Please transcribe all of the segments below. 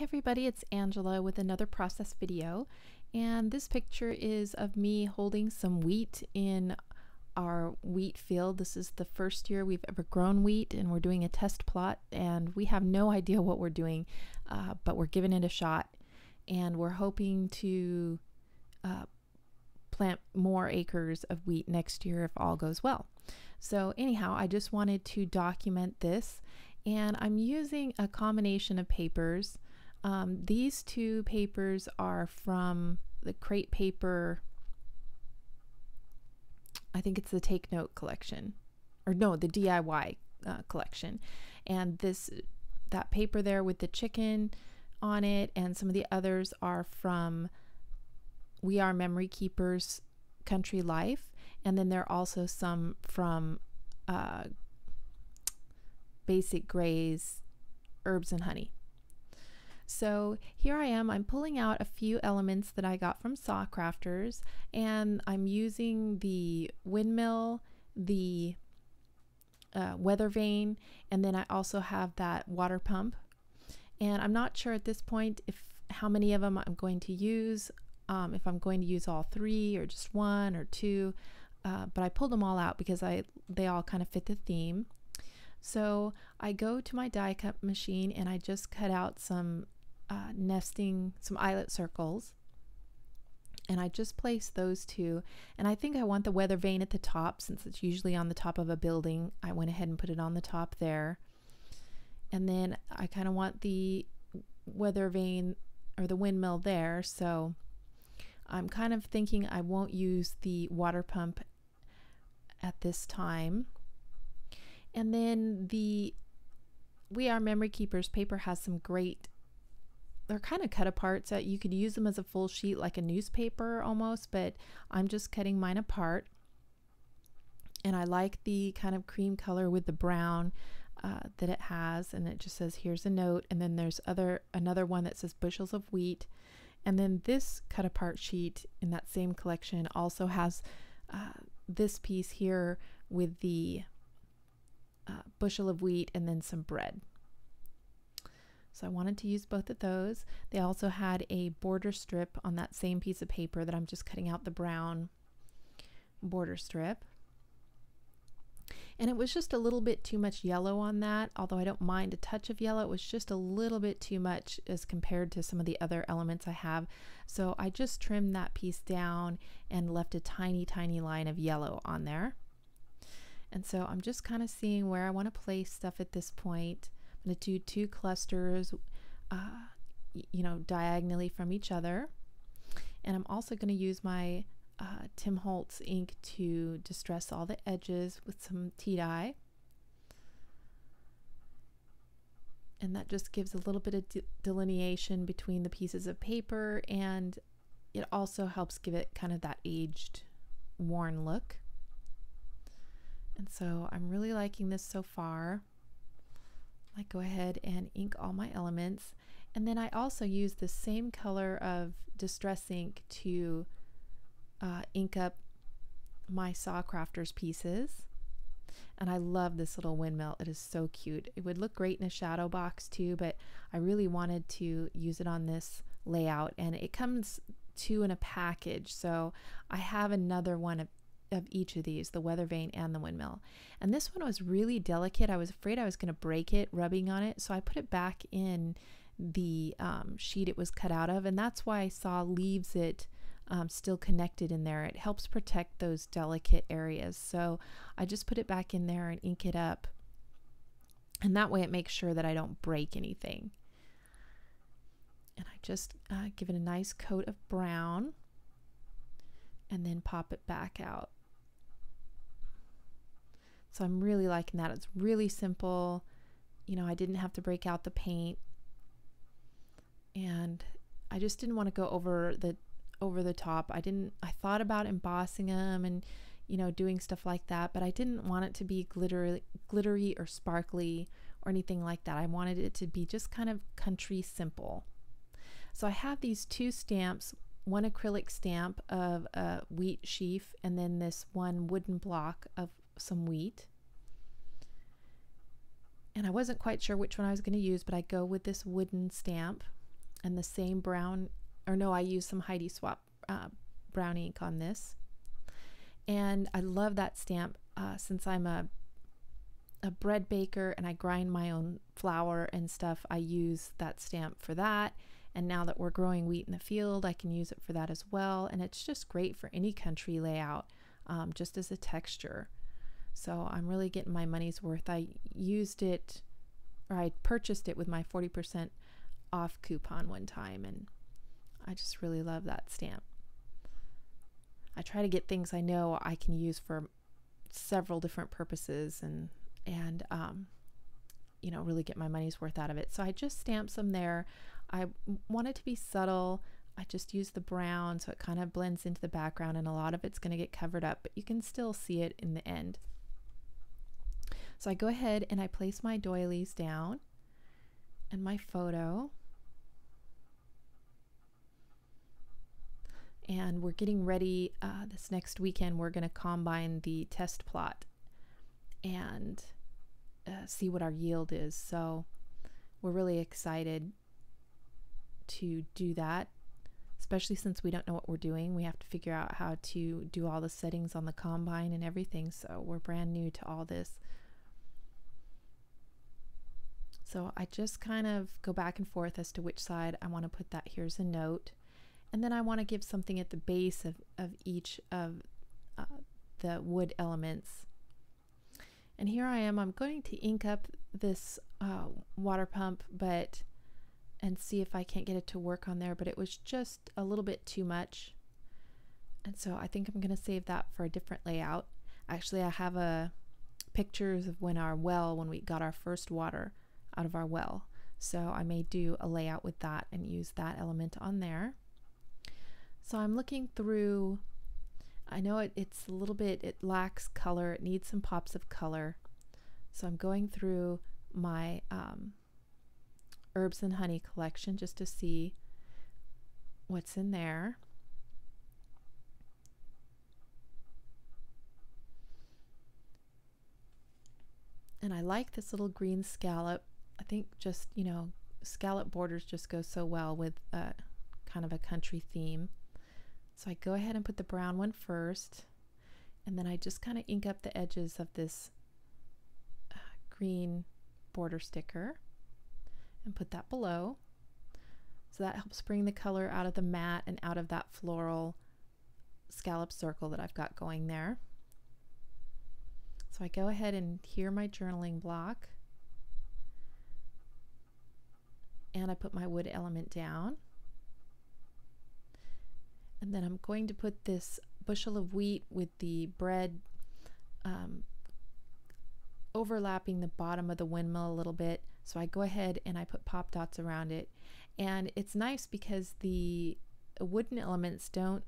Hey everybody, it's Angela with another process video, and this picture is of me holding some wheat in our wheat field. This is the first year we've ever grown wheat, and we're doing a test plot, and we have no idea what we're doing, but we're giving it a shot, and we're hoping to plant more acres of wheat next year if all goes well. So anyhow, I just wanted to document this, and I'm using a combination of papers. These two papers are from the Crate Paper, I think it's the Take Note collection, or no, the DIY collection. And that paper there with the chicken on it, and some of the others are from We Are Memory Keepers Country Life, and then there are also some from Basic Gray's Herbs and Honey. So here I am, I'm pulling out a few elements that I got from SaCrafters, and I'm using the windmill, the weather vane, and then I also have that water pump. And I'm not sure at this point how many of them I'm going to use, if I'm going to use all three or just one or two, but I pulled them all out because they all kind of fit the theme. So I go to my die cut machine and I just cut out some some eyelet circles, and I just placed those two, and I think I want the weather vane at the top since it's usually on the top of a building. I went ahead and put it on the top there, and then I kind of want the weather vane or the windmill there, so I'm kind of thinking I won't use the water pump at this time. And then the We Are Memory Keepers paper has some great, they're kind of cut apart, so you could use them as a full sheet like a newspaper almost, but I'm just cutting mine apart. And I like the kind of cream color with the brown that it has, and it just says here's a note, and then there's another one that says bushels of wheat. And then this cut apart sheet in that same collection also has this piece here with the bushel of wheat and then some bread. So I wanted to use both of those. They also had a border strip on that same piece of paper that I'm just cutting out the brown border strip. And it was just a little bit too much yellow on that, although I don't mind a touch of yellow. It was just a little bit too much as compared to some of the other elements I have. So I just trimmed that piece down and left a tiny, tiny line of yellow on there. And so I'm just kind of seeing where I want to place stuff at this point. I'm going to do two clusters, diagonally from each other. And I'm also going to use my Tim Holtz ink to distress all the edges with some tea dye. And that just gives a little bit of delineation between the pieces of paper, and it also helps give it kind of that aged, worn look. And so I'm really liking this so far. I go ahead and ink all my elements, and then I also use the same color of distress ink to ink up my SaCrafters pieces. And I love this little windmill. It is so cute. It would look great in a shadow box too, but I really wanted to use it on this layout, and it comes in a package, so I have another one of each of these, the weather vane and the windmill. And this one was really delicate. I was afraid I was going to break it rubbing on it, so I put it back in the sheet it was cut out of, and that's why Sa leaves it still connected in there. It helps protect those delicate areas, so I just put it back in there and ink it up, and that way it makes sure that I don't break anything. And I just give it a nice coat of brown and then pop it back out. So I'm really liking that. It's really simple. I didn't have to break out the paint, and I just didn't want to go over the top. I thought about embossing them and doing stuff like that, but I didn't want it to be glittery or sparkly or anything like that. I wanted it to be just kind of country simple. So I have these two stamps, one acrylic stamp of a wheat sheaf, and then this one wooden block of some wheat. And I wasn't quite sure which one I was going to use, but I go with this wooden stamp. and the same brown, or no, I used some Heidi Swap brown ink on this. And I love that stamp since I'm a bread baker and I grind my own flour and stuff. I use that stamp for that. And now that we're growing wheat in the field, I can use it for that as well. And it's just great for any country layout, just as a texture. So I'm really getting my money's worth. I used it, or I purchased it with my 40% off coupon one time, and I just really love that stamp. I try to get things I know I can use for several different purposes, and you know, really get my money's worth out of it. So I just stamped some there. I want it to be subtle. I just use the brown so it kind of blends into the background, and a lot of it's going to get covered up, but you can still see it in the end. So I go ahead and I place my doilies down and my photo. And we're getting ready this next weekend. We're going to combine the test plot and see what our yield is. So we're really excited to do that, especially since we don't know what we're doing. We have to figure out how to do all the settings on the combine and everything. So we're brand new to all this. So I just kind of go back and forth as to which side I want to put that. Here's a note. And then I want to give something at the base of each of the wood elements. And here I am. I'm going to ink up this water pump, and see if I can't get it to work on there, but it was just a little bit too much. And so I think I'm going to save that for a different layout. Actually, I have pictures of when we got our first water out of our well. So I may do a layout with that and use that element on there. So I'm looking through, I know it's a little bit, it lacks color, it needs some pops of color. So I'm going through my herbs and honey collection just to see what's in there. And I like this little green scallop. I think just, you know, scallop borders just go so well with kind of a country theme. So I go ahead and put the brown one first, and then I just kind of ink up the edges of this green border sticker and put that below. So that helps bring the color out of the matte and out of that floral scallop circle that I've got going there. So I go ahead and hear my journaling block, and I put my wood element down. And then I'm going to put this bushel of wheat with the bread overlapping the bottom of the windmill a little bit. So I go ahead and I put pop dots around it. And it's nice because the wooden elements don't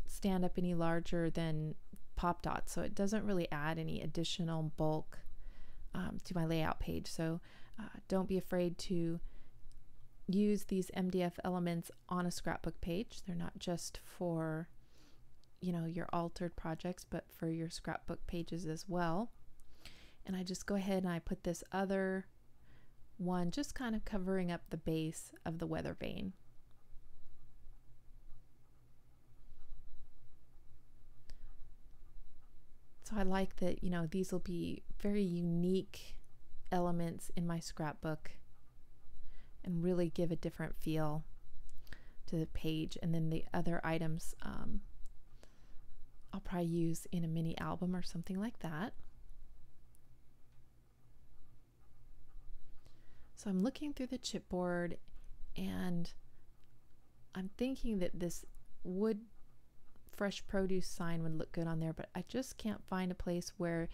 stand up any larger than pop dots, so it doesn't really add any additional bulk to my layout page. So don't be afraid to use these MDF elements on a scrapbook page. They're not just for, you know, your altered projects, but for your scrapbook pages as well. And I just go ahead and I put this other one just kind of covering up the base of the weather vane. So I like that, you know, these will be very unique elements in my scrapbook and really give a different feel to the page. And then the other items I'll probably use in a mini album or something like that. So I'm looking through the chipboard and I'm thinking that this wood fresh produce sign would look good on there, but I just can't find a place where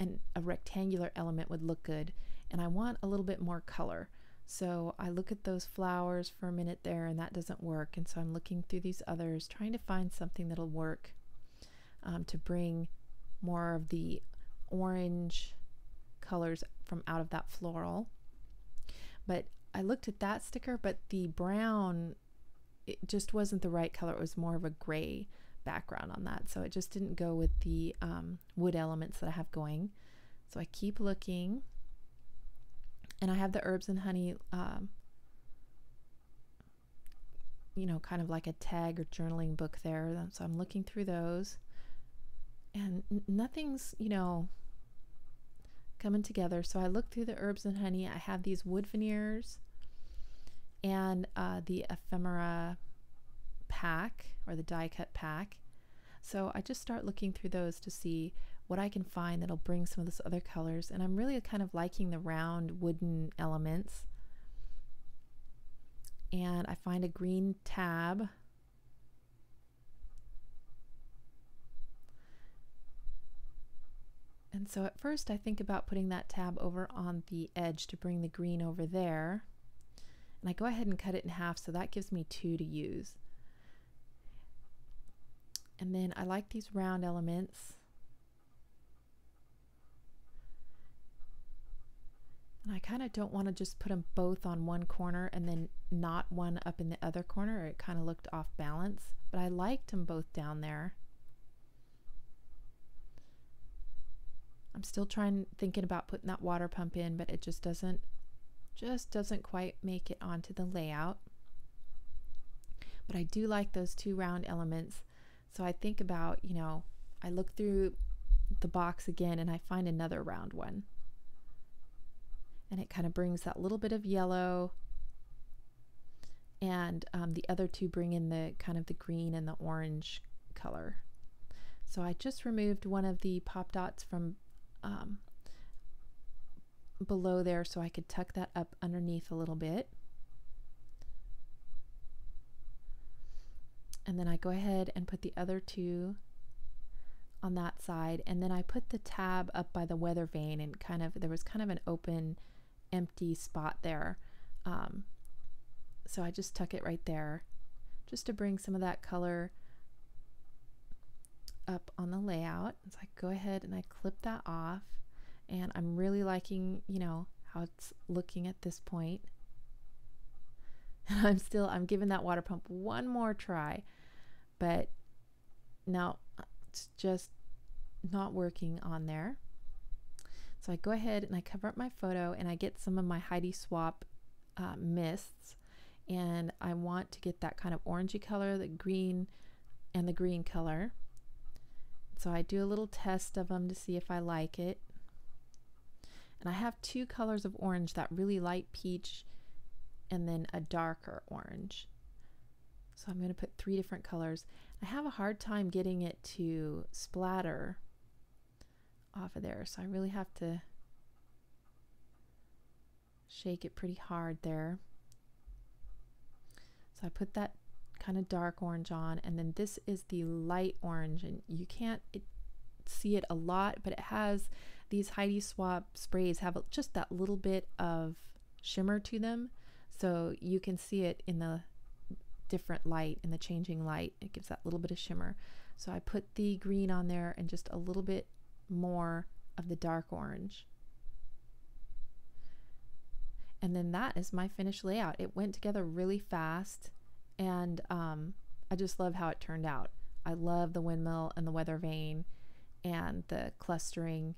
a rectangular element would look good, and I want a little bit more color. So I look at those flowers for a minute there and that doesn't work, and so I'm looking through these others trying to find something that'll work to bring more of the orange colors from out of that floral. But I looked at that sticker, but the brown, it just wasn't the right color. It was more of a gray background on that, so it just didn't go with the wood elements that I have going. So I keep looking, and I have the herbs and honey you know, kind of like a tag or journaling book there. So I'm looking through those, and nothing's, you know, coming together. So I look through the herbs and honey. I have these wood veneers and the ephemera pack, or the die cut pack. So I just start looking through those to see what I can find that'll bring some of those other colors. And I'm really kind of liking the round wooden elements. And I find a green tab. And so at first I think about putting that tab over on the edge to bring the green over there. And I go ahead and cut it in half, so that gives me 2 to use. And then I like these round elements. And I kind of don't want to just put them both on one corner and then not one up in the other corner, or it kind of looked off balance. But I liked them both down there. I'm still thinking about putting that water pump in, but it just doesn't quite make it onto the layout. But I do like those 2 round elements. So I think about, you know, I look through the box again and I find another round one. And it kind of brings that little bit of yellow, and the other 2 bring in the kind of the green and the orange color. So I just removed one of the pop dots from below there so I could tuck that up underneath a little bit. And then I go ahead and put the other 2 on that side, and then I put the tab up by the weather vane, and there was kind of an open empty spot there. So I just tuck it right there just to bring some of that color up on the layout. So I go ahead and I clip that off, and I'm really liking, you know, how it's looking at this point. And I'm giving that water pump one more try, but no, it's just not working on there. So I go ahead and I cover up my photo, and I get some of my Heidi Swap mists, and I want to get that kind of orangey color, the green and the green color. So I do a little test of them to see if I like it. And I have 2 colors of orange, that really light peach and then a darker orange. So I'm going to put 3 different colors. I have a hard time getting it to splatter off of there, so I really have to shake it pretty hard there. So I put that kind of dark orange on, and then this is the light orange, and you can't see it a lot, but it has these Heidi Swap sprays have just that little bit of shimmer to them, so you can see it in the different light, in the changing light. It gives that little bit of shimmer. So I put the green on there and just a little bit more of the dark orange, and then that is my finished layout. It went together really fast, and I just love how it turned out. I love the windmill and the weather vane and the clustering,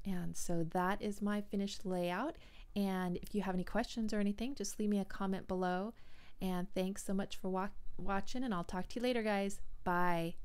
and so that is my finished layout. And if you have any questions or anything, just leave me a comment below. And thanks so much for watching, and I'll talk to you later, guys. Bye.